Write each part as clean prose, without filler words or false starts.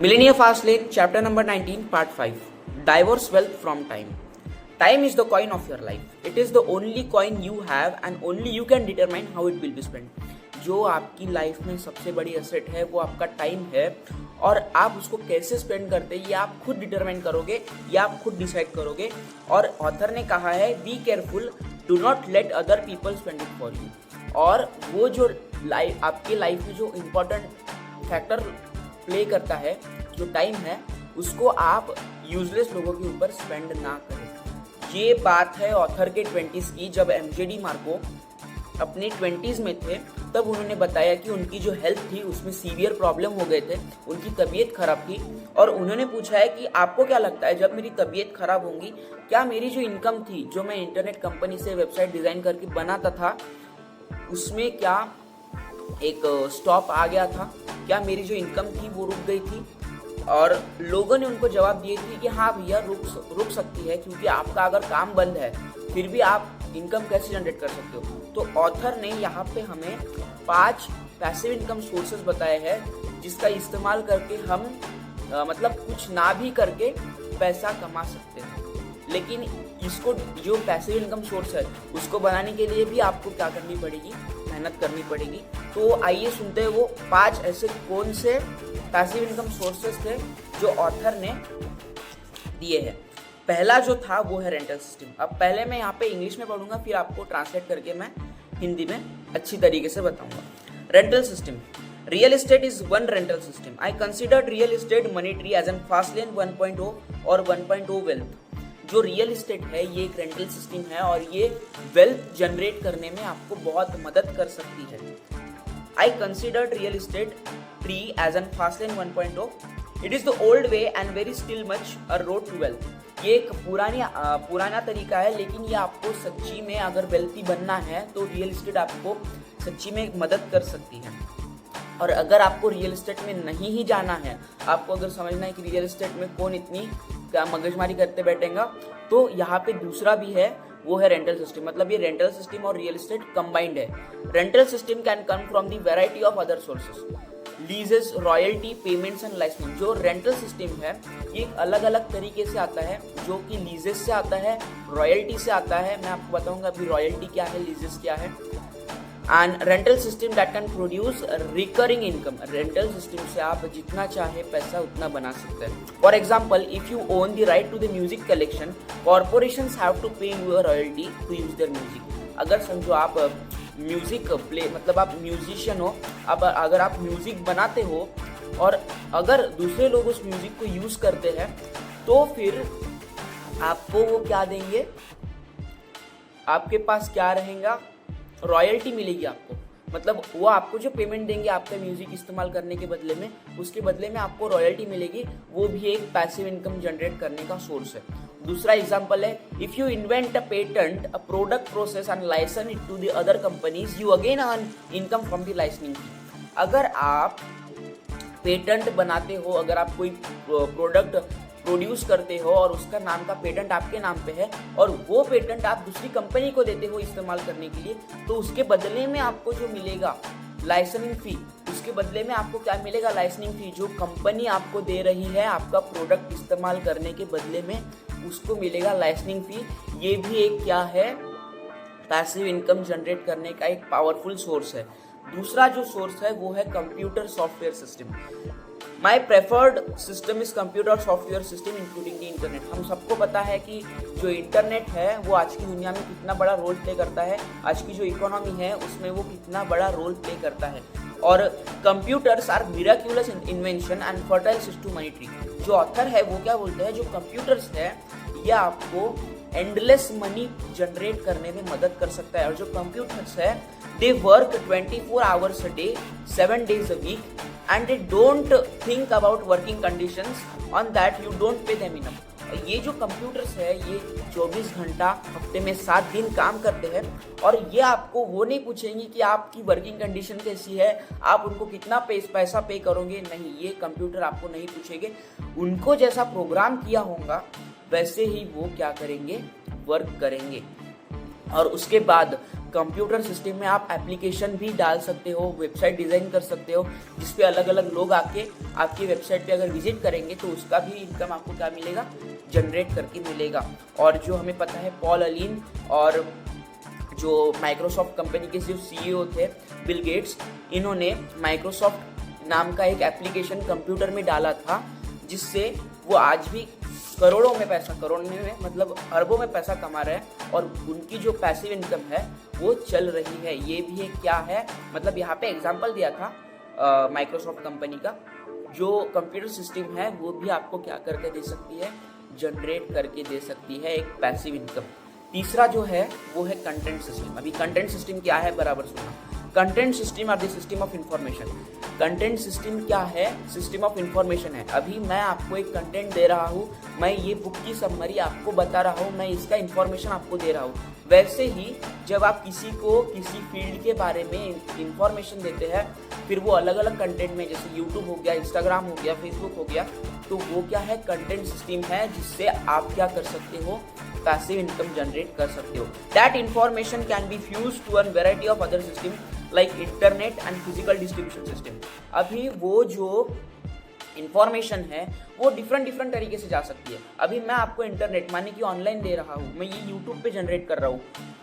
Millennium Fast Lane, chapter number 19, part 5. Divorce wealth from time. Time is the coin of your life. It is the only coin you have and only you can determine how it will be spent. जो आपकी life में सबसे बड़ी asset है वो आपका time है और आप उसको कैसे स्पेंड करते हैं ये आप खुद डिटरमाइन करोगे या आप खुद डिसाइड करोगे। और ऑथर ने कहा है be careful, do not let other people spend it for you. और वो जो आपकी लाइफ में जो इम्पोर्टेंट फैक्टर प्ले करता है जो टाइम है उसको आप यूजलेस लोगों के ऊपर स्पेंड ना करें। ये बात है ऑथर के 20s की, जब एमजेडी मार्को अपने 20s में थे तब उन्होंने बताया कि उनकी जो हेल्थ थी उसमें सीवियर प्रॉब्लम हो गए थे, उनकी तबीयत खराब थी। और उन्होंने पूछा है कि आपको क्या लगता है जब मेरी तबीयत खराब होगी क्या मेरी जो इनकम थी जो मैं इंटरनेट कंपनी से वेबसाइट डिजाइन करके बनाता था उसमें क्या एक स्टॉप आ गया था, क्या मेरी जो इनकम थी वो रुक गई थी? और लोगों ने उनको जवाब दिए थे कि हाँ भैया रुक सकती है, क्योंकि आपका अगर काम बंद है फिर भी आप इनकम कैसे जनरेट कर सकते हो। तो ऑथर ने यहाँ पे हमें 5 पैसिव इनकम सोर्सेज बताए हैं जिसका इस्तेमाल करके हम मतलब कुछ ना भी करके पैसा कमा सकते हैं। लेकिन इसको जो पैसिव इनकम सोर्स है उसको बनाने के लिए भी आपको क्या करनी पड़ेगी, मेहनत करनी पड़ेगी। तो आइए सुनते हैं वो 5 ऐसे कौन से पैसिव इनकम सोर्सेस थे जो ऑथर ने दिए हैं। पहला जो था वो है रेंटल सिस्टम। अब पहले मैं यहाँ पे इंग्लिश में पढ़ूंगा फिर आपको ट्रांसलेट करके मैं हिंदी में अच्छी तरीके से बताऊंगा। Rental system, real estate is one rental system. I considered real estate money tree as an fast lane 1.0 और 1.0 वेल्थ। जो रियल एस्टेट है ये एक रेंटल सिस्टम है और ये वेल्थ जनरेट करने में आपको बहुत मदद कर सकती है। I considered real estate tree as an fast lane 1.0। It is the old way and very still much a road to wealth. ये एक पुराना तरीका है लेकिन ये आपको सच्ची में अगर वेल्थी बनना है तो रियल एस्टेट आपको सच्ची में मदद कर सकती है। और अगर आपको रियल एस्टेट में नहीं ही जाना है, आपको अगर समझना है कि रियल एस्टेट में कौन इतनी क्या मगजमारी करते बैठेगा, तो यहाँ पे दूसरा भी है वो है रेंटल सिस्टम। मतलब ये रेंटल सिस्टम और रियल एस्टेट कंबाइंड है। Rental system can come from the variety of other sources, लीजेस, royalty, payments and licensing. जो रेंटल सिस्टम है ये अलग अलग तरीके से आता है, जो कि लीजेस से आता है, रॉयल्टी से आता है। मैं आपको बताऊंगा अभी रॉयल्टी क्या है, लीजेस क्या है। And rental system that can produce recurring income. Rental system से आप जितना चाहे पैसा उतना बना सकते हैं। For example, if you own the right to the music collection, corporations have to pay you a royalty to use their music. अगर समझो आप म्यूजिक प्ले मतलब आप म्यूजिशियन हो, अब अगर आप म्यूजिक बनाते हो और अगर दूसरे लोग उस म्यूजिक को यूज करते हैं तो फिर आपको वो क्या देंगे, आपके पास क्या रहेगा, रॉयल्टी मिलेगी आपको। मतलब वो आपको जो पेमेंट देंगे आपका म्यूजिक इस्तेमाल करने के बदले में, उसके बदले में आपको रॉयल्टी मिलेगी। वो भी एक पैसिव इनकम जनरेट करने का सोर्स है। दूसरा एग्जांपल है, if you invent a patent, a product process and license it to the other companies, you again earn income from the licensing. अगर आप पेटेंट बनाते हो, अगर आप कोई प्रोडक्ट प्रोड्यूस करते हो और उसका नाम का पेटेंट आपके नाम पे है और वो पेटेंट आप दूसरी कंपनी को देते हो इस्तेमाल करने के लिए, तो उसके बदले में आपको जो मिलेगा लाइसेंसिंग फी, उसके बदले में आपको क्या मिलेगा, लाइसेंसिंग फी। जो कंपनी आपको दे रही है आपका प्रोडक्ट इस्तेमाल करने के बदले में उसको मिलेगा लाइसेंसिंग फी। ये भी एक क्या है, पैसिव इनकम जनरेट करने का एक पावरफुल सोर्स है। दूसरा जो सोर्स है वो है computer software system. My preferred system is computer software system including the internet. हम सबको पता है कि जो इंटरनेट है वो आज की दुनिया में कितना बड़ा रोल प्ले करता है, आज की जो इकोनॉमी है उसमें वो कितना बड़ा रोल प्ले करता है। और computers are miraculous invention and fertile system money tree. जो ऑथर है वो क्या बोलते हैं, जो कंप्यूटर्स है ये आपको एंडलेस मनी जनरेट करने में मदद कर सकता है। और जो कंप्यूटर्स है they work 24 hours a day, 7 days a week and they don't think about working conditions on that you don't pay them enough। ये जो कंप्यूटर्स है ये 24 घंटा हफ्ते में 7 दिन काम करते हैं और ये आपको वो नहीं पूछेंगे कि आपकी वर्किंग कंडीशन कैसी है, आप उनको कितना पैसा पे करोगे, नहीं, ये कंप्यूटर आपको नहीं पूछेंगे। उनको जैसा प्रोग्राम किया होगा वैसे ही वो क्या करेंगे, वर्क करेंगे। और उसके बाद कंप्यूटर सिस्टम में आप एप्लीकेशन भी डाल सकते हो, वेबसाइट डिज़ाइन कर सकते हो, जिसपे अलग अलग लोग आके आपकी वेबसाइट पे अगर विजिट करेंगे तो उसका भी इनकम आपको क्या मिलेगा, जनरेट करके मिलेगा। और जो हमें पता है पॉल अलीन और जो माइक्रोसॉफ्ट कंपनी के जो CEO थे बिल गेट्स, इन्होंने माइक्रोसॉफ्ट नाम का एक एप्लीकेशन कंप्यूटर में डाला था, जिससे वो आज भी करोड़ों में मतलब अरबों में पैसा कमा रहे हैं और उनकी जो पैसिव इनकम है वो चल रही है। ये भी एक क्या है, मतलब यहाँ पे एग्जांपल दिया था माइक्रोसॉफ्ट कंपनी का, जो कंप्यूटर सिस्टम है वो भी आपको क्या करके दे सकती है, जनरेट करके दे सकती है एक पैसिव इनकम। तीसरा जो है वो है कंटेंट सिस्टम। अभी कंटेंट सिस्टम क्या है, बराबर सुना। Content system are the system of information. Content system क्या है, सिस्टम ऑफ इंफॉर्मेशन है। अभी मैं आपको एक कंटेंट दे रहा हूँ, मैं ये बुक की समरी आपको बता रहा हूँ, मैं इसका इंफॉर्मेशन आपको दे रहा हूँ। वैसे ही जब आप किसी को किसी फील्ड के बारे में इंफॉर्मेशन देते हैं, फिर वो अलग अलग कंटेंट में, जैसे यूट्यूब हो गया, इंस्टाग्राम हो गया, फेसबुक हो गया, तो वो क्या है, कंटेंट सिस्टम है, जिससे आप क्या कर सकते हो, पैसिव इनकम जनरेट कर सकते हो। That information can be fused to an variety of other system like internet and physical distribution system. अभी वो जो इंफॉर्मेशन है वो डिफरेंट तरीके से जा सकती है। अभी मैं आपको इंटरनेट माने कि ऑनलाइन दे रहा हूँ, मैं ये यूट्यूब पे जनरेट कर रहा हूँ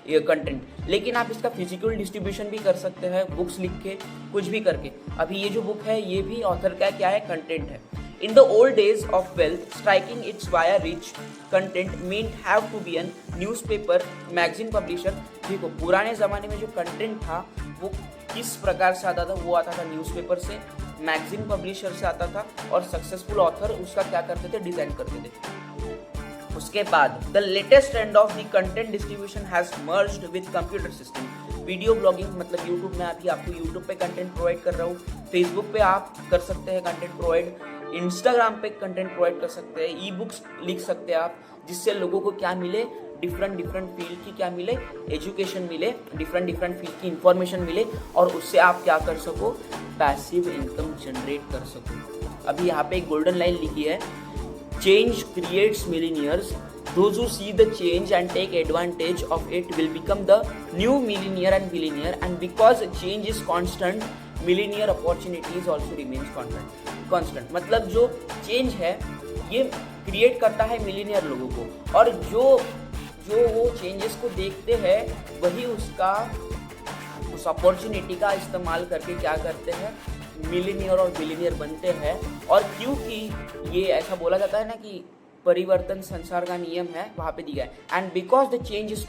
ये कंटेंट, लेकिन आप इसका फिजिकल डिस्ट्रीब्यूशन भी कर सकते हैं, बुक्स लिख के, कुछ भी करके। अभी ये जो बुक है ये भी ऑथर का क्या है, कंटेंट है। In the old days of wealth, striking its via rich content meant have to be a newspaper, magazine publisher। देखो पुराने ज़माने में जो कंटेंट था वो किस प्रकार से आता था, वो आता था न्यूज़पेपर से, मैगजीन पब्लिशर से आता था, और सक्सेसफुल ऑथर उसका क्या करते थे, डिज़ाइन करते थे। उसके बाद the latest trend of the content distribution has merged with computer system. Video blogging, मतलब यूट्यूब में अभी आपको यूट्यूब पे कंटेंट प्रोवाइड कर रहा हूँ, फेसबुक पे आप कर सकते हैं कंटेंट प्रोवाइड, इंस्टाग्राम पे कंटेंट प्रोवाइड कर सकते हैं, ई बुक्स लिख सकते हैं आप, जिससे लोगों को क्या मिले, डिफरेंट फील्ड की क्या मिले, एजुकेशन मिले, डिफरेंट फील्ड की इंफॉर्मेशन मिले, और उससे आप क्या कर सको, पैसिव इनकम जनरेट कर सको। अभी यहाँ पे एक गोल्डन लाइन लिखी है, change creates millionaires, those who see the change and take advantage of it will become the new millionaire and billionaire, and because change is constant, millionaire opportunities also remains constant। मतलब जो change है ये create करता है millionaire लोगों को, और जो वो चेंजेस को देखते हैं वही उस अपॉर्चुनिटी का इस्तेमाल करके क्या करते हैं, मिलीनियर और बिलीनियर बनते हैं। और क्योंकि ये ऐसा बोला जाता है ना कि परिवर्तन संसार का नियम है, वहाँ पे दिया है, and because the change is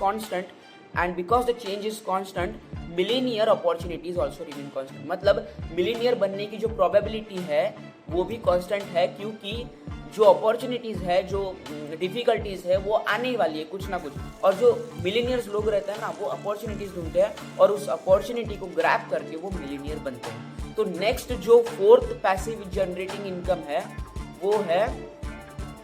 constant millionaire opportunities also remain constant. मतलब मिलीनियर बनने की जो प्रोबेबिलिटी है वो भी कॉन्स्टेंट है, क्योंकि जो अपॉर्चुनिटीज़ है, जो डिफ़िकल्टीज़ है वो आने वाली है कुछ ना कुछ, और जो मिलीनियर्स लोग रहते हैं ना वो अपॉर्चुनिटीज़ ढूंढते हैं और उस अपॉर्चुनिटी को ग्रैब करके वो मिलीनियर बनते हैं। तो नेक्स्ट जो फोर्थ पैसिव जनरेटिंग इनकम है वो है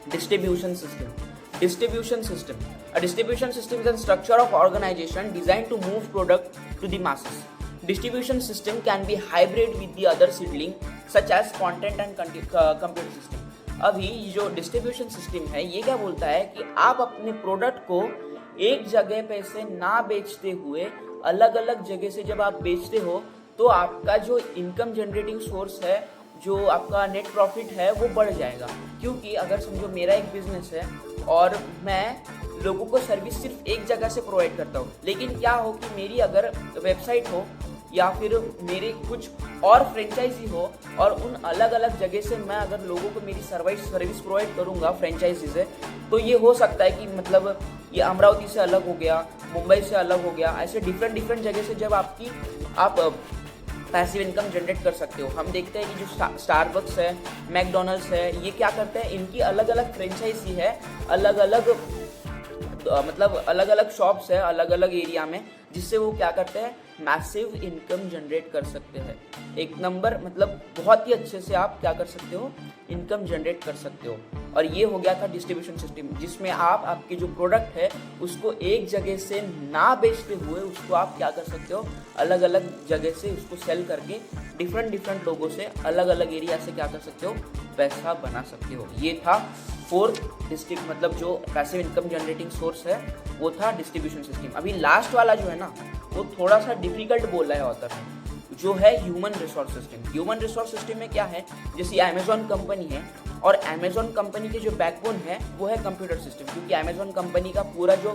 distribution system। A distribution system is a structure of organization designed to move product to the masses। Distribution system can be hybrid with the other seedling such as content and computer system। अभी जो distribution system है ये क्या बोलता है कि आप अपने प्रोडक्ट को एक जगह पे से ना बेचते हुए अलग अलग जगह से जब आप बेचते हो तो आपका जो इनकम जनरेटिंग सोर्स है, जो आपका नेट प्रॉफिट है वो बढ़ जाएगा। क्योंकि अगर समझो मेरा एक बिजनेस है और मैं लोगों को सर्विस सिर्फ एक जगह से प्रोवाइड करता हूँ, लेकिन क्या हो कि मेरी अगर वेबसाइट हो या फिर मेरे कुछ और फ्रेंचाइजी हो और उन अलग अलग जगह से मैं अगर लोगों को मेरी सर्विस प्रोवाइड करूँगा फ्रेंचाइजी से, तो ये हो सकता है कि मतलब ये अमरावती से अलग हो गया, मुंबई से अलग हो गया, ऐसे डिफरेंट जगह से जब आप पैसिव इनकम जनरेट कर सकते हो। हम देखते हैं कि जो स्टारबक्स है, मैकडोनल्ड्स है, ये क्या करते हैं, इनकी अलग अलग फ्रेंचाइजी है, अलग अलग शॉप्स है अलग अलग एरिया में, जिससे वो क्या करते हैं, मैसिव इनकम जनरेट कर सकते हैं। एक नंबर मतलब बहुत ही अच्छे से आप क्या कर सकते हो, इनकम जनरेट कर सकते हो। और ये हो गया था डिस्ट्रीब्यूशन सिस्टम, जिसमें आप आपके जो प्रोडक्ट है उसको एक जगह से ना बेचते हुए उसको आप क्या कर सकते हो, अलग अलग जगह से उसको सेल करके डिफरेंट लोगों से अलग अलग एरिया से क्या कर सकते हो, पैसा बना सकते हो। ये था फोर्थ डिस्ट्रिक्ट मतलब जो पैसिव इनकम जनरेटिंग सोर्स है वो था डिस्ट्रीब्यूशन सिस्टम। अभी लास्ट वाला जो है ना वो थोड़ा सा डिफिकल्ट बोल रहा है ऑथर, जो है human resource system. Human resource system में क्या है, जैसे अमेजॉन कंपनी है और अमेजॉन कंपनी के जो बैकबोन है वो है कंप्यूटर सिस्टम, क्योंकि अमेजॉन कंपनी का पूरा जो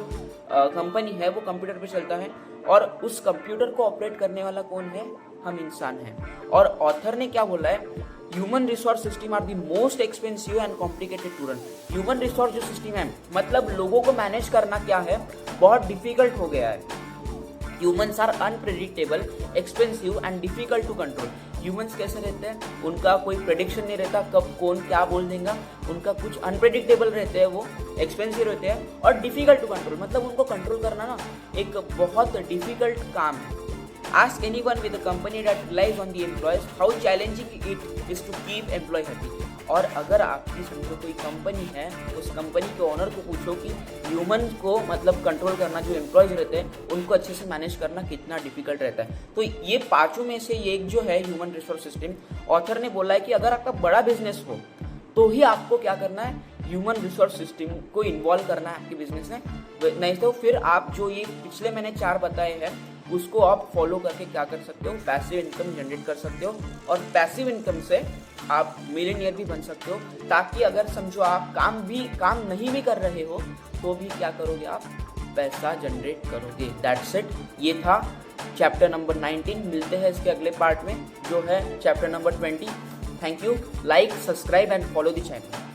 कंपनी है वो कंप्यूटर पे चलता है और उस कंप्यूटर को ऑपरेट करने वाला कौन है, हम इंसान हैं। और ऑथर ने क्या बोला है, human resource system are the most expensive and complicated to run. Human resource जो सिस्टम है मतलब लोगों को मैनेज करना क्या है, बहुत डिफिकल्ट हो गया है। Humans are unpredictable, expensive and difficult to control. Humans कैसे रहते हैं, उनका कोई प्रेडिक्शन नहीं रहता, कब कौन क्या बोल देगा, उनका कुछ अनप्रेडिक्टेबल रहते हैं, वो एक्सपेंसिव रहते हैं और डिफिकल्ट टू कंट्रोल, मतलब उनको कंट्रोल करना ना एक बहुत डिफिकल्ट काम है। Ask anyone with a company that relies on the employees how challenging it is to keep employee happy। और अगर आपकी समझो कोई कंपनी है, उस कंपनी के ओनर को पूछो कि ह्यूमन को मतलब कंट्रोल करना, जो एम्प्लॉयज रहते हैं उनको अच्छे से मैनेज करना कितना डिफिकल्ट रहता है। तो ये पांचों में से ये एक जो है ह्यूमन रिसोर्स सिस्टम, ऑथर ने बोला है कि अगर आपका बड़ा बिजनेस हो तो ही आपको क्या करना है, ह्यूमन रिसोर्स सिस्टम को इन्वॉल्व करना है आपके बिजनेस में, नहीं तो फिर आप जो ये पिछले मैंने 4 बताए हैं उसको आप फॉलो करके क्या कर सकते हो, पैसिव इनकम जनरेट कर सकते हो और पैसिव इनकम से आप मिलियनियर भी बन सकते हो, ताकि अगर समझो आप काम नहीं भी कर रहे हो तो भी क्या करोगे, आप पैसा जनरेट करोगे। दैट्स इट, ये था चैप्टर नंबर 19। मिलते हैं इसके अगले पार्ट में जो है chapter number 20। Thank you, like, subscribe and follow the channel.